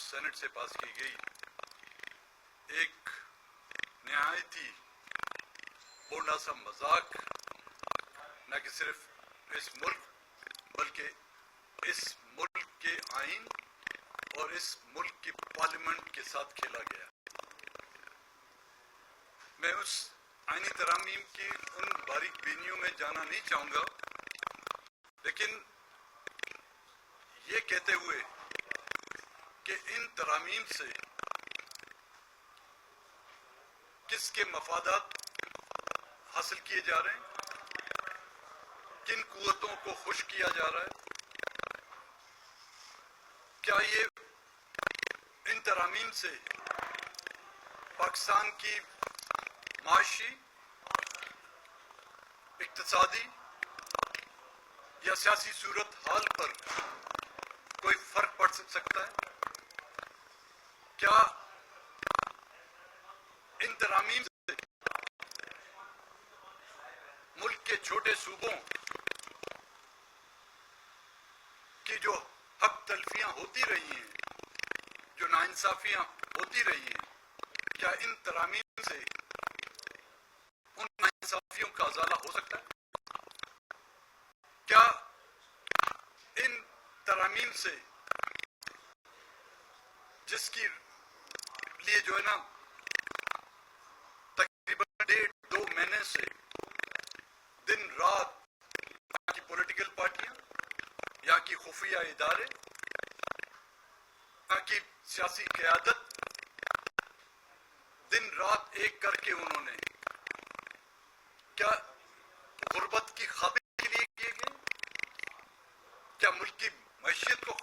Saint سے پاس کی گئی ایک نہایت ہی بونڈا سا مذاق نہ کہ صرف اس ملک بلکہ اس ملک کے آئین اور اس ملک کی پارلیمنٹ کے ساتھ کھیلا گیا. میں اس آئینی ترامیم کی ان باریک بینیوں میں جانا نہیں چاہوں گا، لیکن یہ کہتے ہوئے کہ ان ترامیم سے کس کے مفادات حاصل کیے جا رہے ہیں، کن قوتوں کو خوش کیا جا رہا ہے، کیا یہ ان ترامیم سے پاکستان کی معاشی، اقتصادی یا سیاسی صورت حال پر کوئی فرق پڑ سکتا ہے؟ کیا ان ترامیم سے ملک کے چھوٹے صوبوں کی جو حق تلفیاں ہوتی رہی ہیں، جو ناانصافیاں ہوتی رہی ہیں، کیا ان ترامیم سے ان ناانصافیوں کا ازالہ ہو سکتا ہے؟ کیا ان ترامیم سے جس کی لیے جو ہے نا تقریباً 1.5-2 مہینے سے دن رات یہاں کی پولیٹیکل پارٹیاں، یہاں کی خفیہ ادارے، یہاں کی سیاسی قیادت دن رات ایک کر کے انہوں نے کیا غربت کی خاطر کے لیے کیے گئے، کیا ملک کی معیشت کو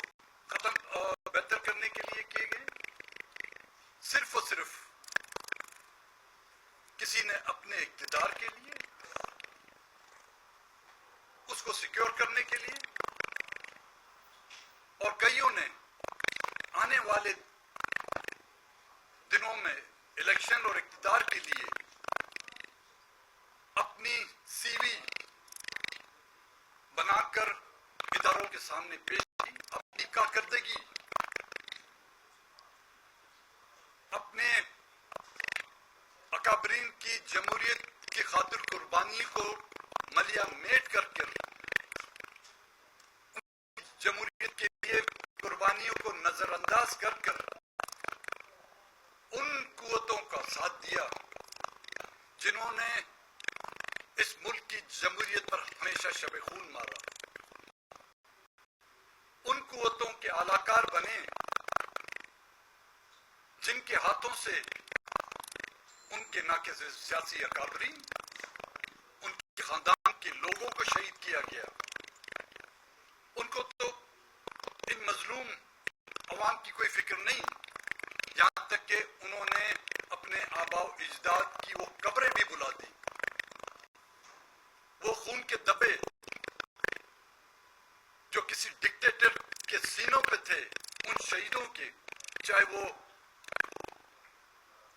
ختم اور بہتر کرنے کے لیے کیے گئے؟ صرف اور صرف کسی نے اپنے اقتدار کے لیے، اس کو سیکیور کرنے کے لیے، اور کئیوں نے آنے والے دنوں میں الیکشن اور اقتدار کے لیے اپنی سی وی بنا کر اداروں کے سامنے پیش کی، اپنی کارکردگی، اپنے اکابرین کی جمہوریت کی خاطر قربانی کو ملیا میٹ کر کر جمہوریت کے لیے قربانیوں کو نظر انداز کر کر ان قوتوں کا ساتھ دیا جنہوں نے اس ملک کی جمہوریت پر ہمیشہ شب خون مارا، ان قوتوں کے اعلیٰ کار بنے جن کے ہاتھوں سے ان کے ناقص سیاسی اکابرین، ان کے خاندان کے لوگوں کو شہید کیا گیا. ان کو تو ان مظلوم عوام کی کوئی فکر نہیں، یہاں تک کہ انہوں نے اپنے آباء و اجداد کی وہ قبریں بھی بلا دی. وہ خون کے دبے جو کسی ڈکٹیٹر کے سینوں پہ تھے، ان شہیدوں کے، چاہے وہ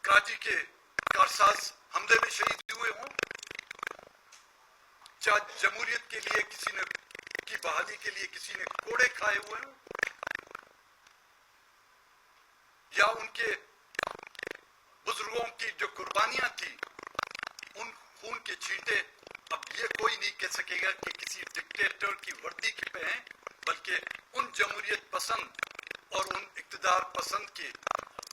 کراچی کے کارساز حملے میں شہید ہوئے ہوں، چاہے جمہوریت کے لیے کسی نے کی بحالی کے لیے کسی نے کوڑے کھائے ہوئے ہوں، یا ان کے بزرگوں کی جو قربانیاں تھیں، ان خون کے چھینٹے اب یہ کوئی نہیں کہہ سکے گا کہ کسی ڈکٹیٹر کی وردی پہ ہیں، بلکہ ان جمہوریت پسند اور ان اقتدار پسند کے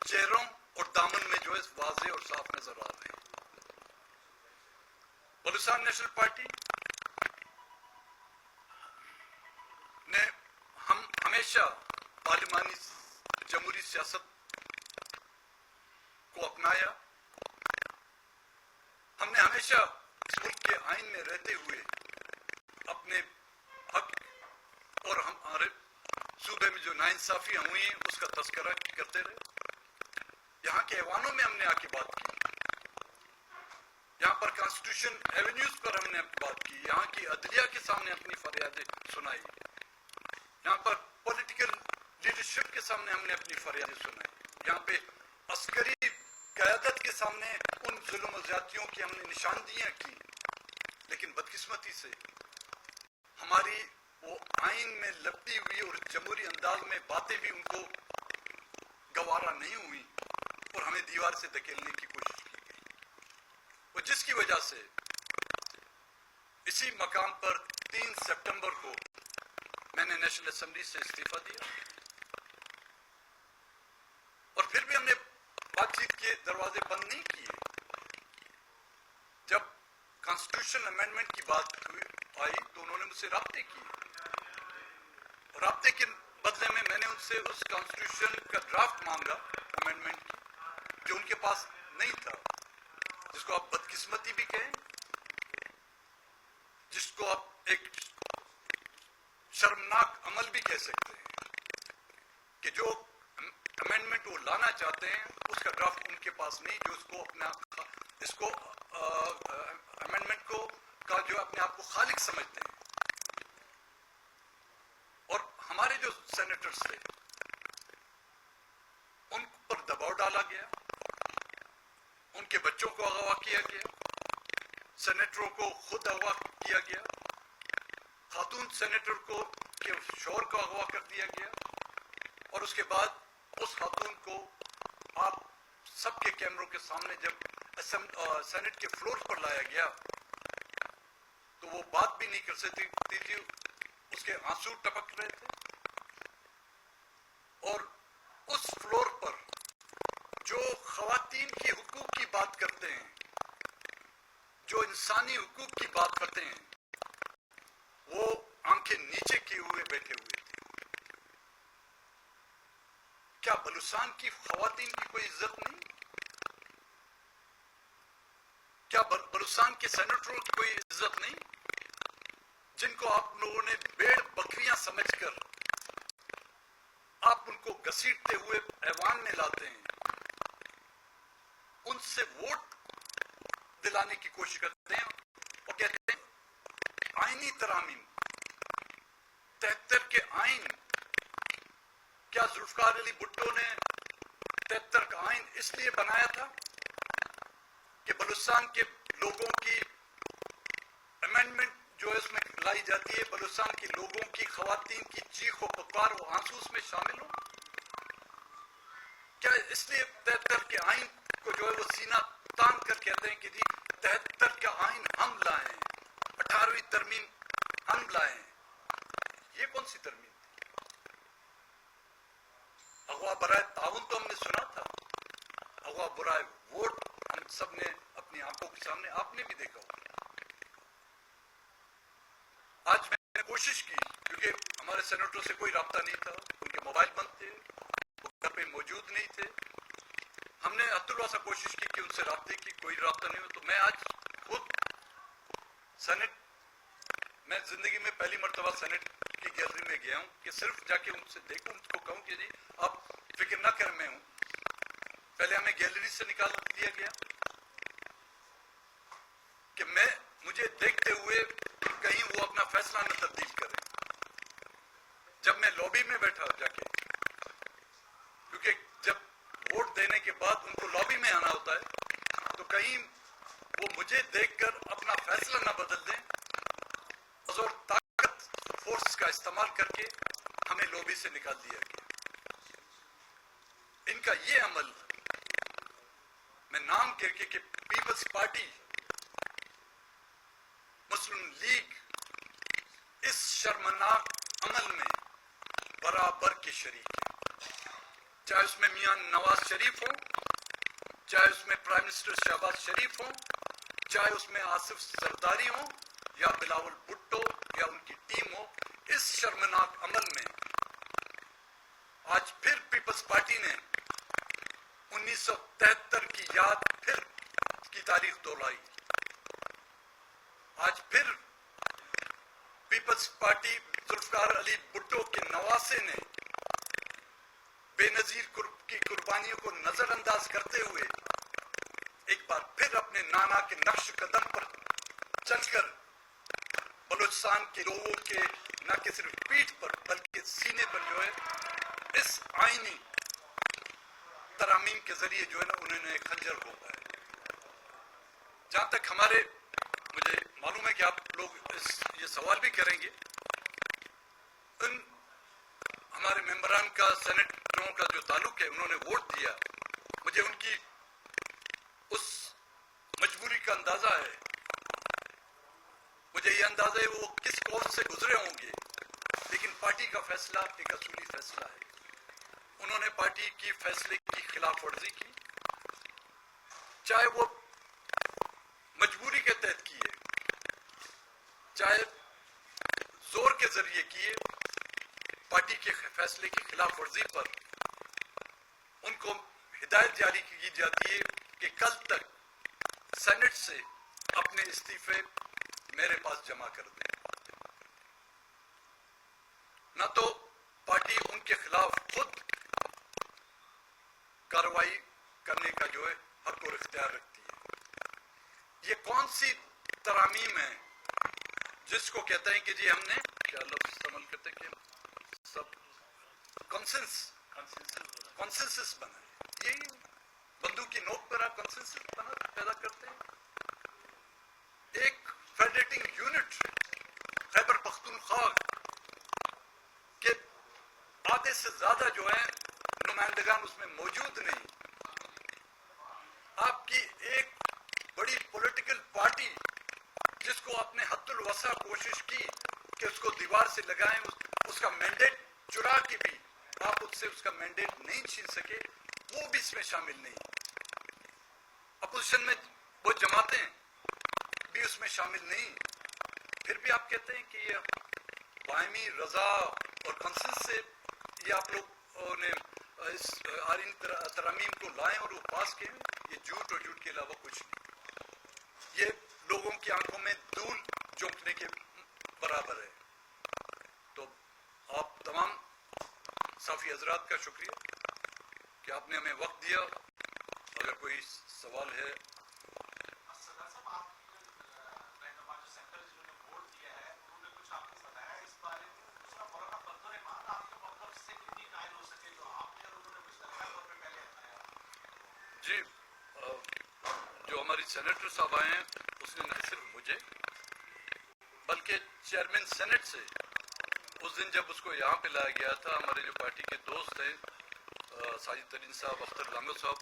چہروں اور دامن میں جو ہے واضح اور صاف نظر آ رہے ہیں. بلوچستان نیشنل پارٹی نے ہم ہمیشہ پارلیمانی جمہوری سیاست کو اپنایا. ہم نے ہمیشہ اس ملک کے آئین میں رہتے ہوئے اپنے حق اور ہمارے صوبے میں جو ناانصافیاں ہوئی ہیں اس کا تذکرہ کرتے رہے. یہاں کے ایوانوں میں ہم نے آ کے بات کی، یہاں پر کانسٹیٹیوشن ایونیوز پر ہم نے بات کی، یہاں کی عدلیہ کے سامنے اپنی فریادیں سنائی، یہاں پر پولیٹیکل لیڈرشپ کے سامنے ہم نے اپنی فریادیں سنائی، یہاں پہ عسکری قیادت کے سامنے ان ظلم و زیادتیوں کی ہم نے نشاندہیاں کی. لیکن بدقسمتی سے ہماری وہ آئین میں لپٹی ہوئی اور جمہوری انداز میں باتیں بھی ان کو دوبارہ نہیں ہوئی اور ہمیں دیوار سے دھکیلنے کی کوشش کی گئی، اور جس کی وجہ سے اسی مقام پر 3 سپٹمبر کو میں نے نیشنل اسمبلی سے استعفیٰ دیا، اور پھر بھی ہم نے بات چیت کے دروازے بند نہیں کیے۔ جب کانسٹیٹیوشن امینڈمنٹ کی بات آئی تو انہوں نے مجھ سے رابطے کیے، اور رابطے کے بدلے میں نے ان سے اس کانسٹیٹیوشن کا ڈرافٹ مانگا امینڈمنٹ کی، جو ان کے پاس نہیں تھا، جس کو آپ بدقسمتی بھی کہیں، جس کو آپ ایک شرمناک عمل بھی کہہ سکتے ہیں، کہ جو امینڈمنٹ وہ لانا چاہتے ہیں اس کا ڈرافٹ ان کے پاس نہیں، جو اس کو امینڈمنٹ کو کا جو اپنے آپ کو خالق سمجھتے ہیں۔ اور ہمارے جو سینیٹرز تھے ان پر دباؤ ڈالا گیا، ان کے بچوں کو اغوا کیا گیا، سینیٹروں کو خود اغوا کیا گیا، خاتون سینیٹر کو کے شوہر کو اغوا کر دیا گیا، اور اس کے بعد اس خاتون کو آپ سب کے کیمروں کے سامنے جب سینٹ کے فلور پر لایا گیا تو وہ بات بھی نہیں کر سکتی تھی، اس کے آنسو ٹپک رہے تھے، اور اس فلور پر جو خواتین کے حقوق کی بات کرتے ہیں، جو انسانی حقوق کی بات کرتے ہیں، وہ آنکھیں نیچے کیے ہوئے بیٹھے ہوئے تھے۔ کیا بلوچستان کی خواتین کی کوئی عزت نہیں؟ کیا بلوچستان کے سینیٹروں کی کوئی عزت نہیں، جن کو آپ لوگوں نے بھیڑ بکریاں سمجھ کر آپ ان کو گھسیٹتے ہوئے ایوان میں لاتے ہیں، ان سے ووٹ دلانے کی کوشش کرتے ہیں، اور کہتے ہیں آئینی ترامیم 73 کے آئین، کیا ذوالفقار علی بھٹو نے 73 کا آئین اس لیے بنایا تھا کہ بلوچستان کے لوگوں کی امینڈمنٹ جو اس میں لائی جاتی ہے، بلوچستان کے لوگوں کی خواتین کی چیخ و پکار و آنسو اس میں شامل ہو؟ کیا اس لیے 73 کے آئین کو جو ہے وہ سینہ تان کر کہتے ہیں کہ جی 73 کا آئین ہم لائے ہیں، 18ویں ترمیم ہم لائے ہیں؟ یہ کون سی ترمیم تھی؟ اغوا برائے تعاون تو ہم نے سنا تھا، اغوا برائے ووٹ ہم سب نے اپنی آنکھوں کے سامنے آپ نے بھی دیکھا ہوگا۔ آج میں نے کوشش کی، کیونکہ ہمارے سینیٹروں سے کوئی رابطہ نہیں تھا، ان کے موبائل بند تھے، وہ گھر پہ موجود نہیں تھے، ہم نے حد الواسع کوشش کی کہ ان سے رابطے کی، کوئی رابطہ نہیں ہو، تو میں آج خود سینٹ، میں زندگی میں پہلی مرتبہ سینٹ کی گیلری میں گیا ہوں کہ صرف جا کے ان سے دیکھوں، ان کو کہوں کہ جی آپ فکر نہ کریں میں ہوں۔ پہلے ہمیں گیلری سے نکال دیا گیا کہ مجھے دیکھتے ہوئے کہیں وہ اپنا فیصلہ نہ تبدیل کریں۔ جب میں لابی میں بیٹھا جا کے، کیونکہ جب ووٹ دینے کے بعد ان کو لابی میں آنا ہوتا ہے، تو کہیں وہ مجھے دیکھ کر اپنا فیصلہ نہ بدل دیں، اور طاقت فورس کا استعمال کر کے ہمیں لابی سے نکال دیا گیا۔ ان کا یہ عمل، میں نام کر کے کہ پیپلز پارٹی، مسلم لیگ اس شرمناک عمل میں برابر کے شریک ہے، چاہے اس میں میاں نواز شریف ہوں، چاہے اس میں پرائم منسٹر شہباز شریف ہوں، چاہے اس میں آصف زرداری ہوں یا بلاول بھٹو یا ان کی ٹیم ہو، اس شرمناک عمل میں آج پھر پیپلز پارٹی نے 1973 کی یاد پھر کی تاریخ دہرائی۔ آج پھر پیپلز پارٹی ذوالفقار علی بھٹو کے نواسے نے بے نظیر کی قربانیوں کو نظر انداز کرتے ہوئے ایک بار پھر اپنے نانا کے نقش قدم پر چل کر بلوچستان کے لوگوں کے نہ کہ صرف پیٹھ پر بلکہ سینے پر جو ہے اس آئینی ترامیم کے ذریعے جو ہے نا انہوں نے خنجر گھونپا ہے۔ جہاں تک مجھے معلوم ہے کہ آپ لوگ یہ سوال بھی کریں گے، ان ہمارے ممبران کا، سینٹ لوگوں کا جو تعلق ہے انہوں نے ووٹ دیا, مجھے ان کی اس مجبوری کا اندازہ ہے, مجھے یہ اندازہ ہے وہ کس کوس سے گزرے ہوں گے, لیکن پارٹی کا فیصلہ ایک اصولی فیصلہ ہے. انہوں نے پارٹی کی فیصلے کی خلاف ورزی کی, چاہے وہ مجبوری کے تحت کیے, چاہے زور کے ذریعے کیے. پارٹی کے فیصلے کی خلاف ورزی پر ان کو ہدایت جاری کی جاتی ہے کہ کل تک سینٹ سے اپنے استعفے میرے پاس جمع کر دیں. نہ تو پارٹی ان کے خلاف خود کارروائی کرنے کا جو ہے حق اور اختیار رکھتی ہے. یہ کون سی ترامیم ہے جس کو کہتے ہیں کہ جی ہم نے کیا لفظ استعمال کرتے کہ سب کنسنسس بنا ہے, یہی بندوق کی نوک پر آپ کنسنسس پیدا کرتے ہیں. ایک فیڈریٹنگ یونٹ خیبر پختونخوا کے آدھے سے زیادہ جو ہے نمائندگان اس میں موجود نہیں. آپ کی ایک بڑی پولیٹیکل پارٹی جس کو آپ نے حد الوسع کوشش کی کہ اس کو دیوار سے لگائیں, اس کا مینڈیٹ چرا کے بھی آپ اس سے اس کا مینڈیٹ نہیں چھین سکے, وہ بھی اس میں شامل نہیں. اپوزیشن میں وہ جماعتیں بھی اس میں شامل نہیں, پھر بھی آپ کہتے ہیں کہ یہ باہمی رضا اور کنسنس سے یہ آپ لوگ نے اس آئین ترامیم کو لائیں اور وہ پاس کیے. یہ جھوٹ اور جھوٹ کے علاوہ کچھ نہیں. یہ لوگوں کی آنکھوں میں دھول جھونکنے کے برابر ہے. تو آپ تمام صافی حضرات کا شکریہ کہ آپ نے ہمیں وقت دیا. اگر کوئی سوال ہے. جی, جو ہماری سینیٹر صاحب آئے ہیں اس نے نہ صرف مجھے بلکہ چیئرمین سینٹ سے اس دن جب اس کو یہاں پہ لایا گیا تھا, ہمارے جو پارٹی کے دوست ہیں ساجد ترین صاحب, اختر لانگو صاحب,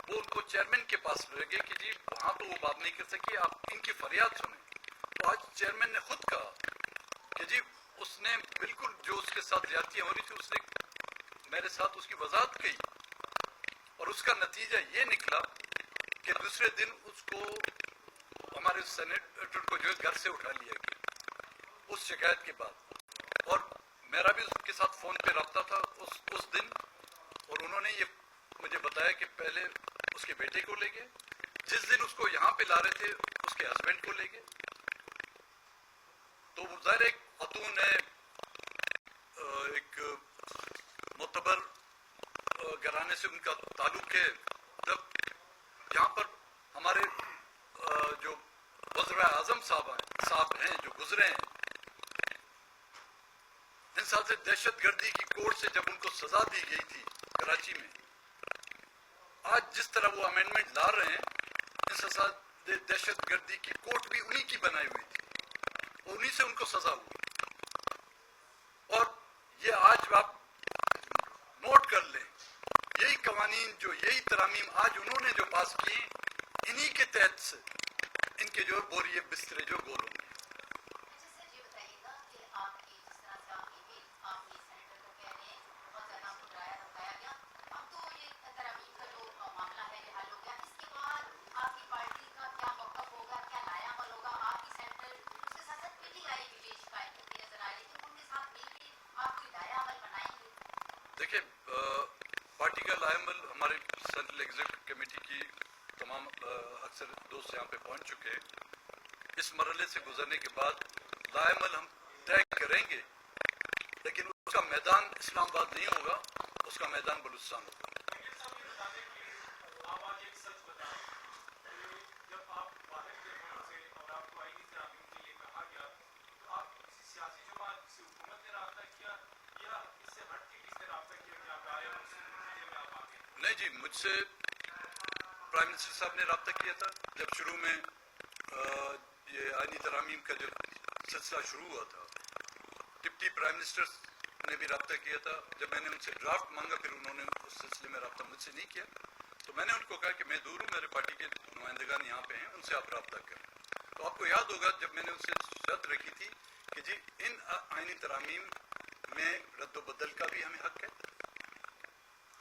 وہ ان کو چیئرمین کے پاس لے گئے کہ جی وہاں تو وہ بات نہیں کر سکی, آپ ان کی فریاد سنیں. تو آج چیئرمین نے خود کہا کہ جی اس نے بالکل جو اس کے ساتھ زیادتیاں ہو رہی تھی اس نے میرے ساتھ اس کی وضاحت کی, اور اس کا نتیجہ یہ نکلا کہ دوسرے دن اس کو ہمارے سینیٹر کو جو ہے گھر سے اٹھا لیا گیا اس شکایت کے بعد. اور میرا بھی اس کے ساتھ فون پہ رابطہ تھا اس دن, اور انہوں نے یہ مجھے بتایا کہ پہلے اس کے بیٹے کو لے گئے, جس دن اس کو یہاں پہ لا رہے تھے اس کے ہسبینڈ کو لے گئے. تو ظاہر ایک خاتون ہے, ایک معتبر گھرانے سے ان کا تعلق ہے. جب یہاں پر ہمارے جو وزراء اعظم صاحب ہیں جو گزرے ہیں, ان سال سے دہشت گردی کی کوڑ سے جب ان کو سزا دی گئی تھی کراچی میں, آج جس طرح وہ امینڈمنٹ لا رہے ہیں, ان سزا دہشت گردی کی کوٹ بھی انہی کی بنائی ہوئی تھی, انہی سے ان کو سزا ہوئی. اور یہ آج آپ نوٹ کر لیں, یہی قوانین جو یہی ترامیم آج انہوں نے جو پاس کی, انہی کے تحت سے ان کے جو بوریے بسترے جو گول ہوں گے. دیکھیں, پارٹی کا لائحہ عمل ہمارے سینٹرل ایگزیکٹو کمیٹی کی تمام اکثر دوست یہاں پہ پہنچ چکے ہیں. اس مرحلے سے گزرنے کے بعد لائحہ عمل ہم طے کریں گے, لیکن اس کا میدان اسلام آباد نہیں ہوگا, اس کا میدان بلوچستان ہوگا. نہیں جی, مجھ سے پرائم منسٹر صاحب نے رابطہ کیا تھا جب شروع میں یہ آئینی ترامیم کا جو سلسلہ شروع ہوا تھا. ڈپٹی پرائم منسٹر نے بھی رابطہ کیا تھا. جب میں نے ان سے ڈرافٹ مانگا پھر انہوں نے اس سلسلے میں رابطہ مجھ سے نہیں کیا, تو میں نے ان کو کہا کہ میں دور ہوں, میرے پارٹی کے نمائندگان یہاں پہ ہیں, ان سے آپ رابطہ کریں. تو آپ کو یاد ہوگا جب میں نے ان سے شرط رکھی تھی کہ جی ان آئینی ترامیم میں رد و بدل کا بھی ہمیں حق ہے,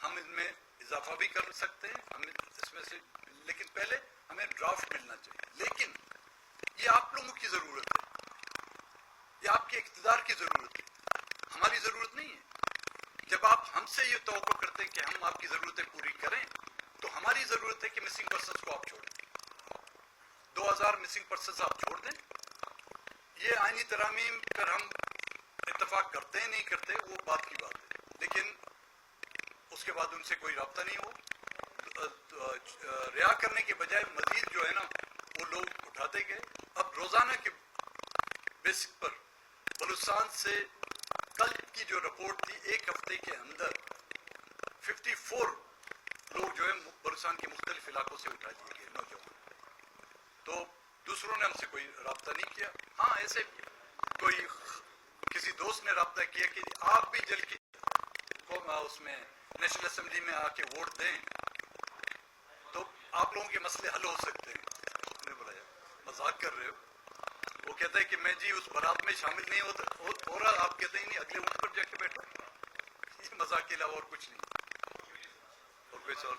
ہم ان میں اضافہ بھی کر سکتے ہیں, ہم اس میں سے, لیکن پہلے ہمیں ڈرافٹ ملنا چاہیے. لیکن یہ آپ لوگوں کی ضرورت ہے, یہ آپ کے اقتدار کی ضرورت ہے, ہماری ضرورت نہیں ہے. جب آپ ہم سے یہ توقع کرتے ہیں کہ ہم آپ کی ضرورتیں پوری کریں, تو ہماری ضرورت ہے کہ مسنگ پرسنس کو آپ چھوڑیں, 2000 مسنگ پرسنس آپ چھوڑ دیں. یہ آئینی ترامیم پر ہم اتفاق کرتے ہیں نہیں کرتے وہ بات کی بات ہے, لیکن اس کے بعد ان سے کوئی رابطہ نہیں ہو. رہا کرنے کے بجائے مزید جو ہے نا وہ لوگ اٹھاتے گئے. اب روزانہ کے بیسک پر بلوچستان سے کل کی جو رپورٹ تھی, ایک ہفتے کے اندر 54 لوگ جو ہے بلوچستان کے مختلف علاقوں سے اٹھا لیے گئے, نوجوان. تو دوسروں نے ہم سے کوئی رابطہ نہیں کیا. ہاں ایسے کوئی کسی دوست نے رابطہ کیا کہ آپ بھی جل کے اس میں نیشنل اسمبلی میں آ کے ووٹ دیں تو آپ لوگوں کے مسئلے حل ہو سکتے ہیں. نے بولا مذاق کر رہے ہو. وہ کہتا ہے کہ میں جی اس بارات میں شامل نہیں ہو رہا, آپ کہتے ہیں نہیں اگلے اونٹ پر جا کے بیٹھو. یہ مذاق کے علاوہ اور کچھ نہیں. اور کوئی سوال؟